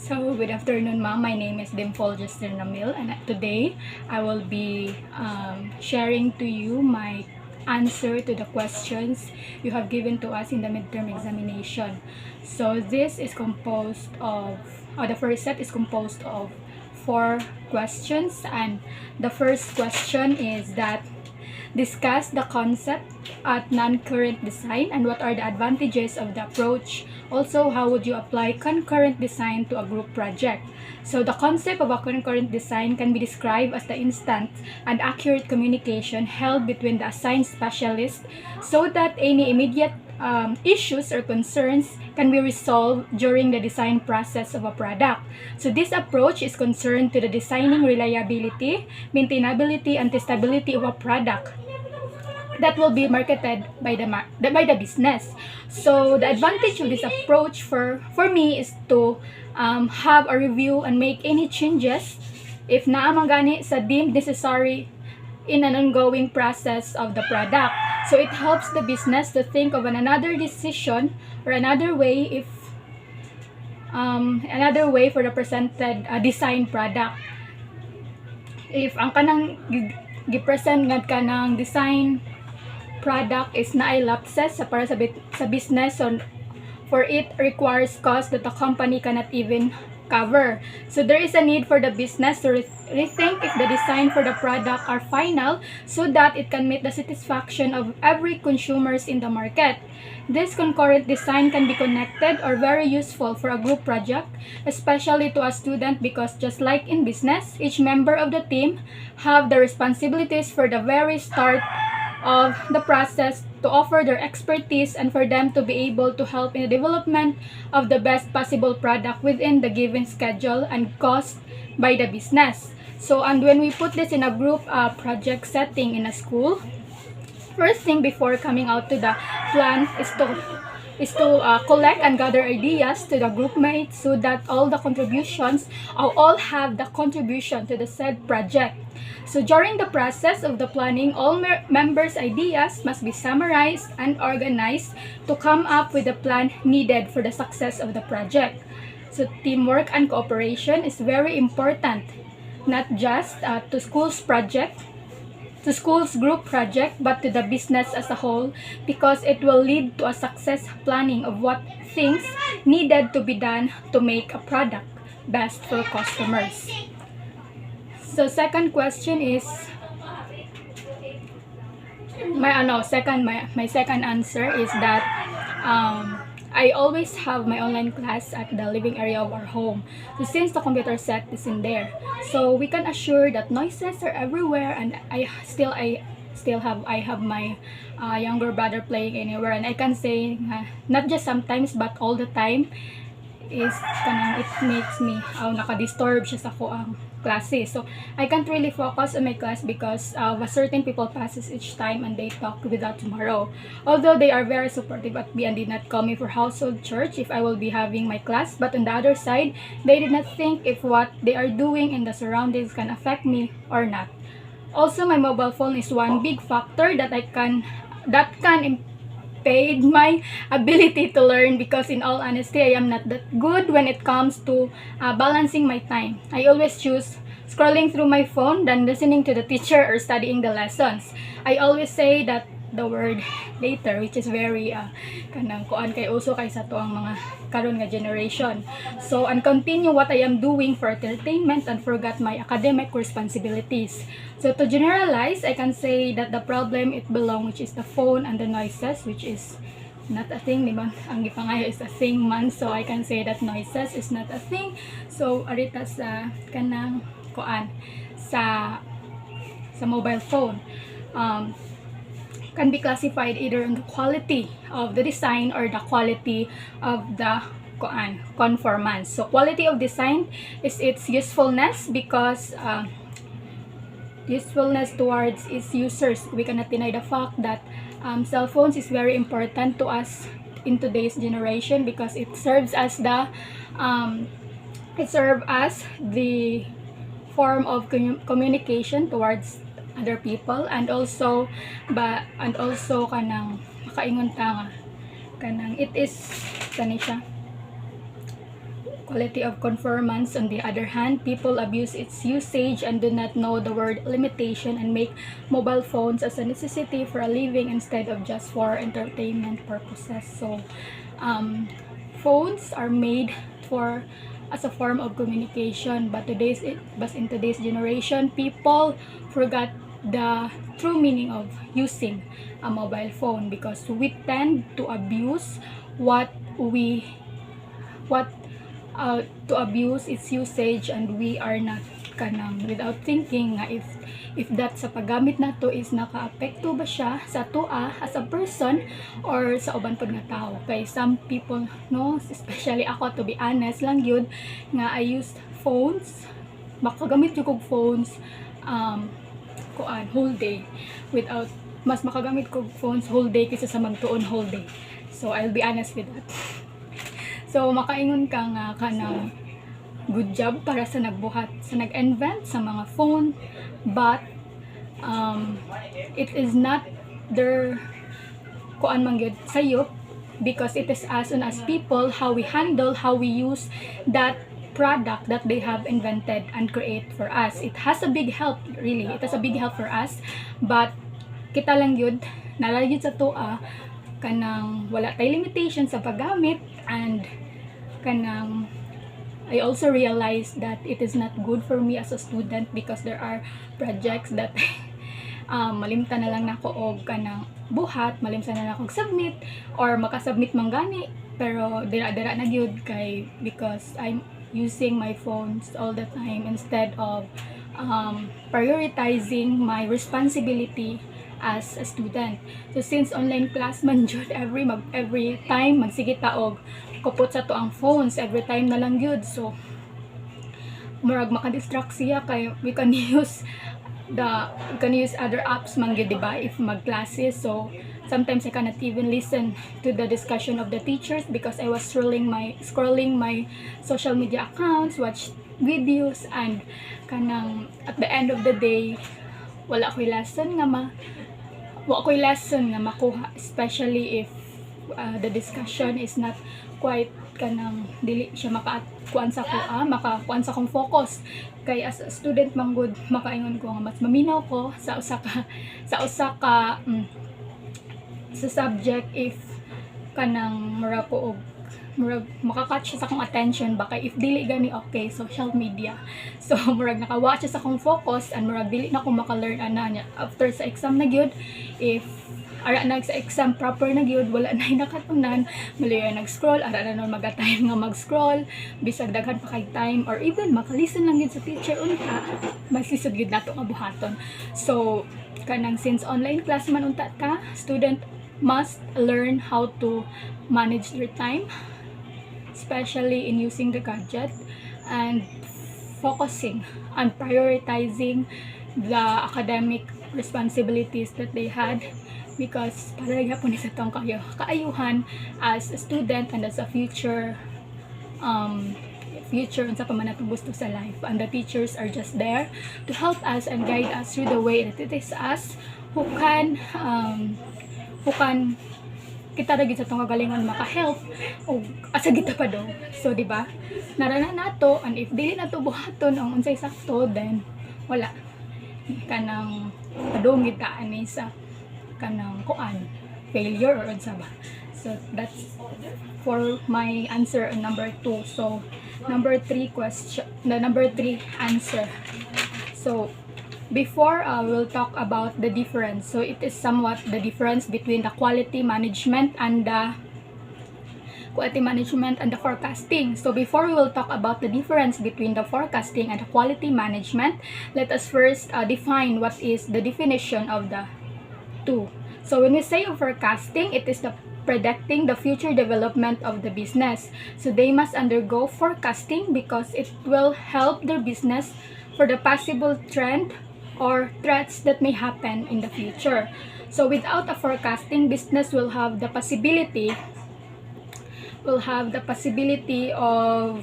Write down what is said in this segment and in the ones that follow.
So, good afternoon, ma'am. My name is Dimple Justin Namil, and today I will be sharing to you my answer to the questions you have given to us in the midterm examination. So, this is composed of, the first set is composed of 4 questions, and the first question is that discuss the concept at non-current design and what are the advantages of the approach. Also, how would you apply concurrent design to a group project? So the concept of a concurrent design can be described as the instant and accurate communication held between the assigned specialist so that any immediate issues or concerns can be resolved during the design process of a product. So this approach is concerned to the designing reliability, maintainability, and testability of a product that will be marketed by the business. So the advantage of this approach for me is to have a review and make any changes if naamang sa deemed necessary in an ongoing process of the product. So it helps the business to think of another decision or another way for the presented design product. If ang kanang gi-present nga kanang design product is naay lapses para sa business, so for it requires cost that the company cannot even cover. So there is a need for the business to rethink if the design for the product are final so that it can meet the satisfaction of every consumers in the market. This concurrent design can be connected or very useful for a group project, especially to a student, because just like in business, each member of the team have the responsibilities for the very start of the process to offer their expertise and for them to be able to help in the development of the best possible product within the given schedule and cost by the business. So, and when we put this in a group project setting in a school, first thing before coming out to the plan is to collect and gather ideas to the group mates so that all the contributions all have the contribution to the said project. So during the process of the planning, all members' ideas must be summarized and organized to come up with the plan needed for the success of the project. So teamwork and cooperation is very important, not just to school's group project, but to the business as a whole, because it will lead to a success planning of what things needed to be done to make a product best for customers. So second question is my second answer is that I always have my online class at the living area of our home. So since the computer set is in there, so we can assure that noises are everywhere, and I have my younger brother playing anywhere, and I can say not just sometimes but all the time is kanang it makes me naka-disturb siya sa ko ang klase. So I can't really focus on my class because a certain people passes each time and they talk without tomorrow. Although they are very supportive at me and did not call me for household church if I will be having my class, but on the other side, they did not think if what they are doing in the surroundings can affect me or not. Also, my mobile phone is one big factor that can impede my ability to learn, because in all honesty, I am not that good when it comes to balancing my time. I always choose scrolling through my phone than listening to the teacher or studying the lessons. I always say that the word later, which is very kanang kuan kay uso kay sa to ang mga karon nga generation. So, and continue what I am doing for entertainment and forgot my academic responsibilities. So to generalize, I can say that the problem it belong, which is the phone and the noises, which is not a thing, di ba? Ang gipangayo is a thing man, so I can say that noises is not a thing. So arita sa kanang kuan sa mobile phone can be classified either on the quality of the design or the quality of the conformance. So quality of design is its usefulness, because usefulness towards its users. We cannot deny the fact that cell phones is very important to us in today's generation, because it serves as the form of communication towards other people, and also kanang makaingon ta nga kanang it is kani siya quality of conformance. On the other hand, people abuse its usage and do not know the word limitation and make mobile phones as a necessity for a living instead of just for entertainment purposes. So phones are made for as a form of communication, but in today's generation, people forgot the true meaning of using a mobile phone because we tend to abuse to abuse its usage, and we are not kanang without thinking nga if that sa paggamit nato is nakaapekto ba siya sa tua as a person or sa uban pod nga tao. Kay some people, no, especially ako, to be honest lang yun, nga I use phones, makagamit yung kog phones whole day without, mas makagamit kog phones whole day kaysa sa magtuon whole day. So I'll be honest with that. So makaingon ka nga kanang good job para sa nag-invent sa mga phone, but it is not their kuan man gyud sayo, because it is us and as people how we handle, how we use that product that they have invented and create for us. It has a big help, really. It has a big help for us, but kita lang yun, nalagyod sa tua kanang wala tay limitation sa paggamit, and kanang I also realized that it is not good for me as a student because there are projects that malimtan na lang nako og kanang buhat, malimtan na lang ako submit or makasubmit man gani, pero dira-dira na gyud kay because I'm using my phones all the time instead of prioritizing my responsibility as a student. So since online class man jud, every time magsige ta og kupot sa to ang phones every time na lang yun. So murag makadistract siya kay we can use other apps man gyud, diba, if mag-classes. So sometimes I cannot even listen to the discussion of the teachers because I was scrolling my social media accounts, watch videos, and kanang at the end of the day wala ko'y lesson nga makuha, especially if the discussion is not quite kanang dili siya makakuan sa kong focus. Kay as a student manggod, makaingon ko nga mas maminaw ko sa usa ka subject if kanang murag makakatch sa akong attention, baka if dili gani okay social media. So murag nakawatch sa akong focus and murag dili na ko maka-learn niya after sa exam na gyud. If ara na sa exam proper na gyud, wala na nakatunan, maliya nag-scroll, ara na nun maga-time nga mag-scroll, bisag daghan pa kay time, or even makalisten lang gyud sa teacher unta, masisod gyud nato nga buhaton. So kanang since online class man unta ka, student must learn how to manage their time, especially in using the gadget, and focusing on prioritizing the academic responsibilities that they had, because para gyapon ni sa tong kaayuhan as a student and as a future unsa pa man natong gusto sa life. And the teachers are just there to help us and guide us through the way that it is us who can kita ra gid sa tong kagalingon maka-help o asa kita pa do. So di ba, narana nato, and if dili nato buhaton ang unsay sakto, then wala kanang padungit ka ani sa kanang failure or unsa ba. So that's for my answer on number 2. So number 3 answer. So before we'll talk about the difference. So it is somewhat the difference between the quality management and the forecasting. So before we will talk about the difference between the forecasting and the quality management, let us first define what is the definition of the two. So when we say of forecasting, it is the predicting the future development of the business. So they must undergo forecasting because it will help their business for the possible trend or threats that may happen in the future. So without a forecasting, business will have the possibility of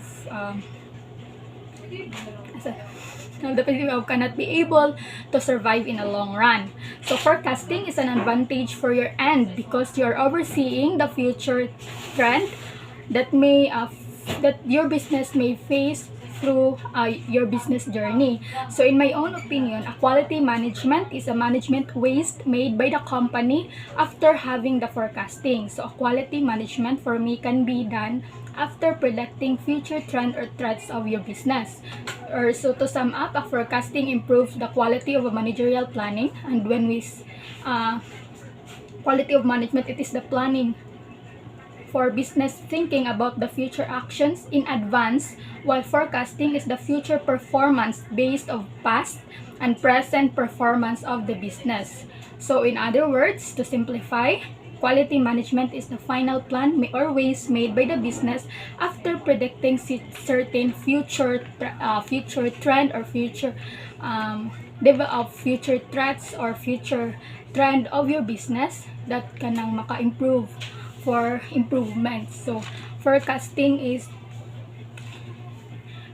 cannot be able to survive in a long run. So forecasting is an advantage for your end because you're overseeing the future trend that may your business may face through your business journey. So in my own opinion, a quality management is a management waste made by the company after having the forecasting. So a quality management for me can be done after predicting future trend or threats of your business. Or so to sum up, a forecasting improves the quality of a managerial planning. And when we quality of management, it is the planning for business thinking about the future actions in advance, while forecasting is the future performance based of past and present performance of the business. So in other words, to simplify, quality management is the final plan or ways made by the business after predicting certain future trend or future future threats or future trend of your business that kanang maka-improve for improvement. So forecasting is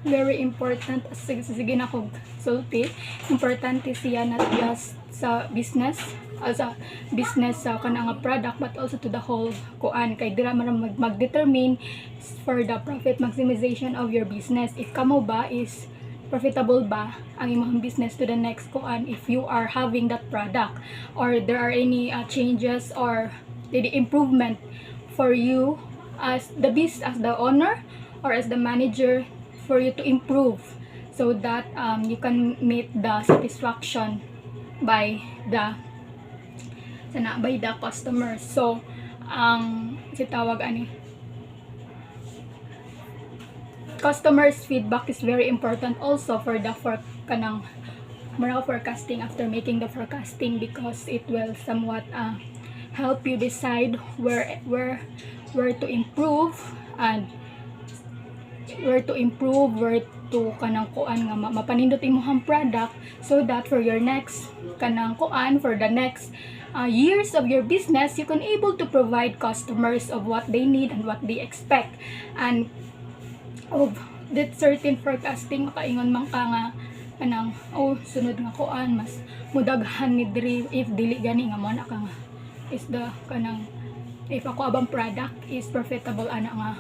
very important. Sige na kog sulti. Importante siya not just sa business, as a business sa kanang product, but also to the whole kuan, kay dira man mag-determine for the profit maximization of your business. If kamo ba is profitable ba ang imong business to the next kuan, if you are having that product, or there are any changes or the improvement for you as the owner or as the manager, for you to improve, so that you can meet the satisfaction by the customers. So sitawag ani, customers feedback is very important also for kanang forecasting, after making the forecasting, because it will somewhat help you decide where to improve, and where to kanang kuan nga mapanindot imong product, so that for your next kanang kuan, for the next years of your business, you can able to provide customers of what they need and what they expect. And of that certain forecasting, makaingon man ka nga kanang sunod nga kuan mas mudaghan ni diri, if dili gani nga mo na ka nga is the kanang, if ako abang product is profitable ana nga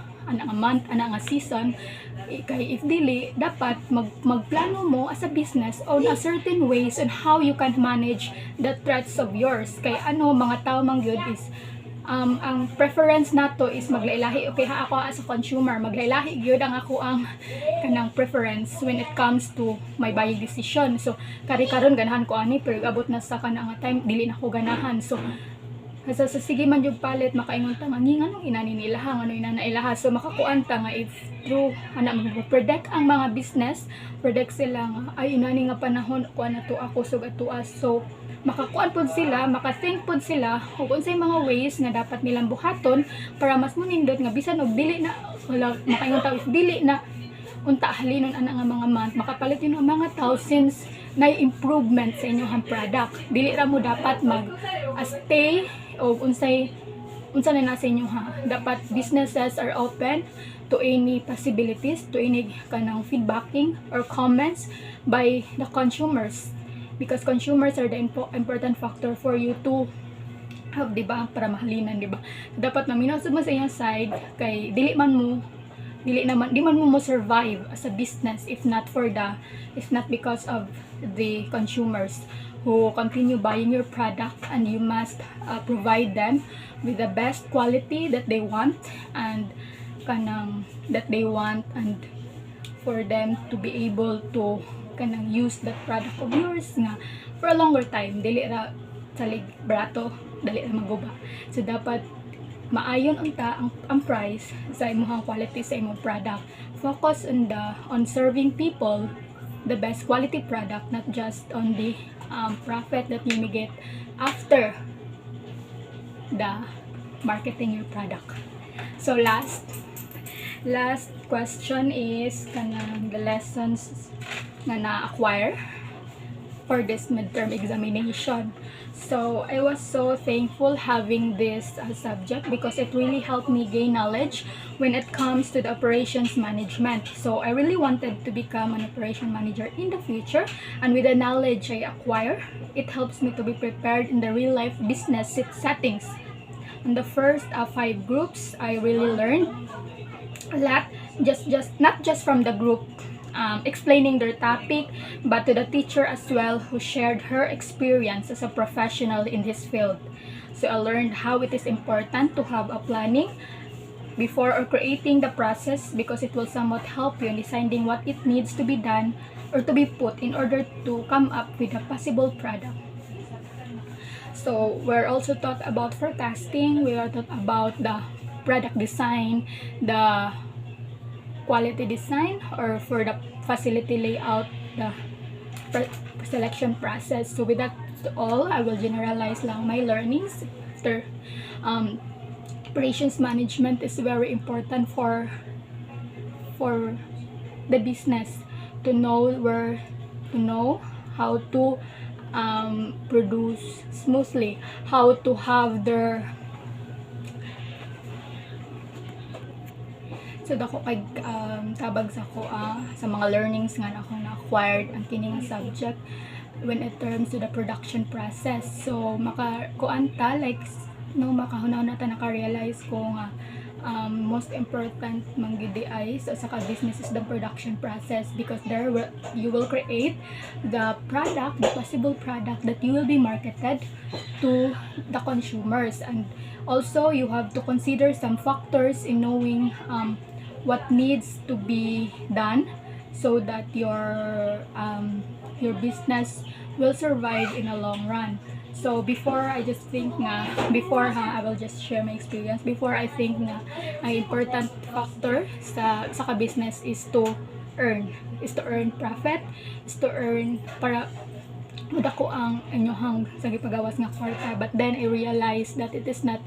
month, ana nga season, kay if dili, dapat magplano mo as a business on a certain ways on how you can manage the threats of yours. Kay mga tao man gyud is ang preference nato is maglailahi. Okay ha, ako as a consumer, maglailahi gyud ang ako ang kanang preference when it comes to my buying decision. So karon ganahan ko ani, pero abot na sa kanang time dili na ko ganahan. So sa sige man yung palit, makaingon ta manging anong inani nila hang ano inana ilaha. So makakuan ta nga if true predict ang mga business, predict sila nga ay inani nga panahon kuan na to ako sug atuas. So makakuan pod sila, maka-think pod sila kung unsay mga ways nga dapat nilang buhaton para mas munindot nga bisan og dili na wala makaingon ta, if dili na unta halinon ana nga mga month, makapalit yun ang mga thousands na improvement sa inyong product. Dili ra mo dapat stay o unsa na nasa inyo dapat businesses are open to any possibilities, to any kanang feedbacking or comments by the consumers, because consumers are the important factor for you to have, diba, para mahalinan, diba. Dapat maminaw mo sa iyong side, kay di man mo survive as a business if not because of the consumers who continue buying your product, and you must provide them with the best quality that they want, and and for them to be able to use that product of yours nga for a longer time, dili ra salig barato, dali ra maguba. So dapat maayon ang price sa imong quality sa imong product. Focus on serving people the best quality product, not just on the profit that you may get after the marketing your product. So last question is kanang the lessons nga na-acquire for this midterm examination. So I was so thankful having this subject, because it really helped me gain knowledge when it comes to the operations management. So I really wanted to become an operation manager in the future, and with the knowledge I acquire, it helps me to be prepared in the real life business settings. In the first 5 groups, I really learned a lot just not just from the group explaining their topic, but to the teacher as well, who shared her experience as a professional in this field. So I learned how it is important to have a planning before or creating the process, because it will somewhat help you in deciding what it needs to be done or to be put in order to come up with a possible product. So we're also taught about forecasting, we are taught about the product design, the quality design, or for the facility layout, the selection process. So with that all, I will generalize lang my learnings. After operations management is very important for the business, to know how to produce smoothly, how to have their so dako kay tabag sa ko sa mga learnings nga ako na-acquired ang kining subject when it terms to the production process. So makakuanta like makahunaw na ta naka-realize ko nga most important manggidi ay sa business is the production process, because there you will create the product, the possible product that you will be marketed to the consumers. And also you have to consider some factors in knowing what needs to be done so that your business will survive in a long run. So before I just think na I will just share my experience. Before I think na ang important factor sa business is to earn profit, is to earn para madako ang inyohang sa gipagawas nga kwarta. But then I realized that it is not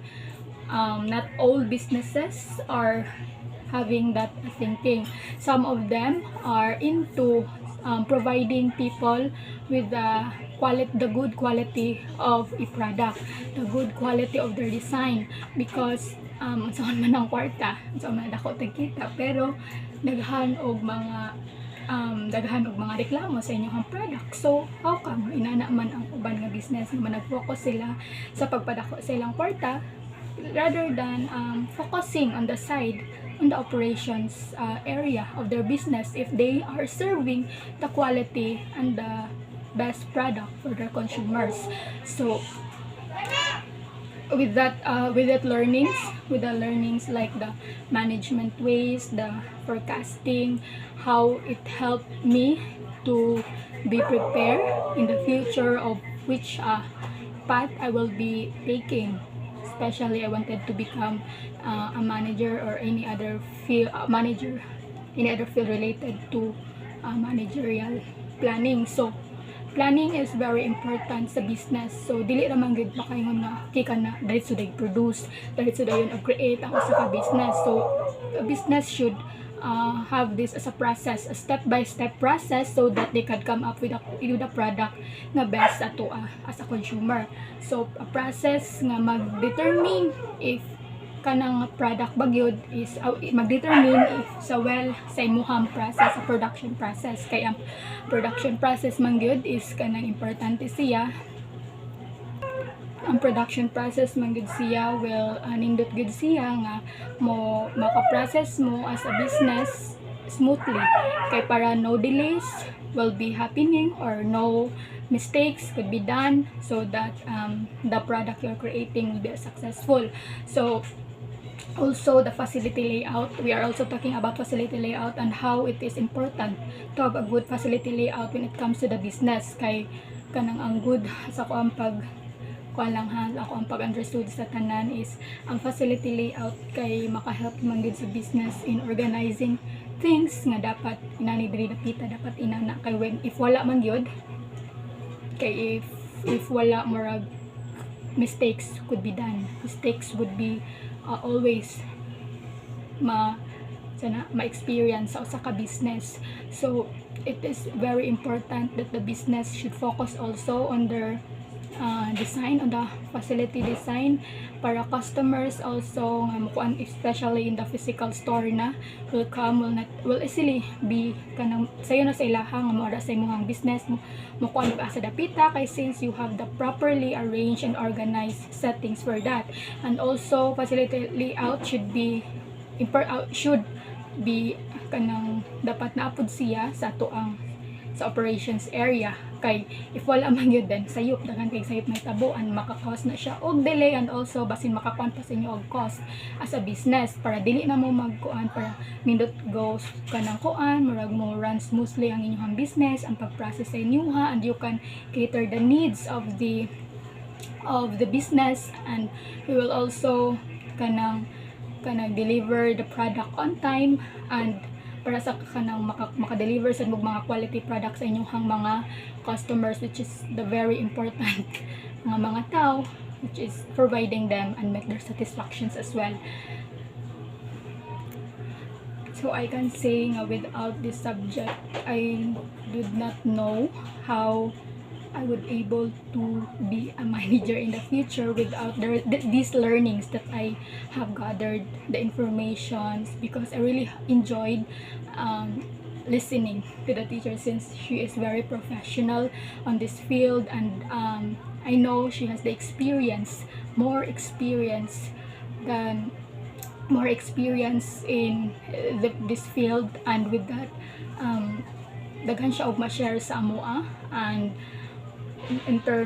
all businesses are having that thinking. Some of them are into providing people with the good quality of a product, the good quality of their design, because saan man ang kwarta, saan man dako tagkita, pero daghan og mga reklamo sa inyong product. So how come inana man ang uban nga business nga nag-focus sila sa pagpadako sa ilang kwarta rather than focusing on the side, on the operations area of their business, if they are serving the quality and the best product for their consumers. So with the learnings like the management ways, the forecasting, how it helped me to be prepared in the future of which path I will be taking. Especially I wanted to become a manager or any other field related to managerial planning. So planning is very important sa business. So dili naman gid makaingon nga kika na diretso day produce, diretso dayon og create ang usa ka business. So a business should have this as a process, a step-by-step process, so that they can come up with a product nga best ato as a consumer. So a process nga mag-determine if kanang product bagyod is mag-determine if sa imuhang process, sa production process. Kaya ang production process man gyud is kanang importante siya. Ang production process man gud siya will nindot gud siya nga maka-process mo as a business smoothly, kay para no delays will be happening or no mistakes could be done, so that the product you're creating will be successful. So also the facility layout, we are also talking about facility layout and how it is important to have a good facility layout when it comes to the business. Kay kanang ang good sa ko ang pag-understood sa tanan is ang facility layout kay maka-help man gid sa business in organizing things nga dapat inani diri dapita, dapat inana kay when if wala man gyud, kay if wala murag mistakes could be done. Mistakes would be always ma-experience sa usa ka business. So it is very important that the business should focus also on their design, on the facility design, para customers also nga mukuan, especially in the physical store na will easily be kanang sayo na sa ilaha nga moara sa imong business mukuan sa dapita, kay since you have the properly arranged and organized settings for that. And also facility layout should dapat naapod siya sa tuang sa operations area. Kay if wala man yun din sayop, daghan kay sayop may tabuan, maka-cause na siya og delay, and also basin makakuan pa sa inyo og cost as a business, para dili na mo magkuan, para nindot goes kanang kuan, murag mo run smoothly ang inyong business, ang pag-process sa inyoha, and you can cater the needs of the business, and we will also kanang deliver the product on time, and para sa kanang maka-deliver sa mga quality products sa inyong mga customers, which is the very important mga tao, which is providing them and make their satisfactions as well. So I can say nga without this subject, I did not know how I would able to be a manager in the future without these learnings that I have gathered, the informations, because I really enjoyed listening to the teacher, since she is very professional on this field, and I know she has the experience, more experience in this field, and with that daghan siya og ma-share sa amoa, and in terms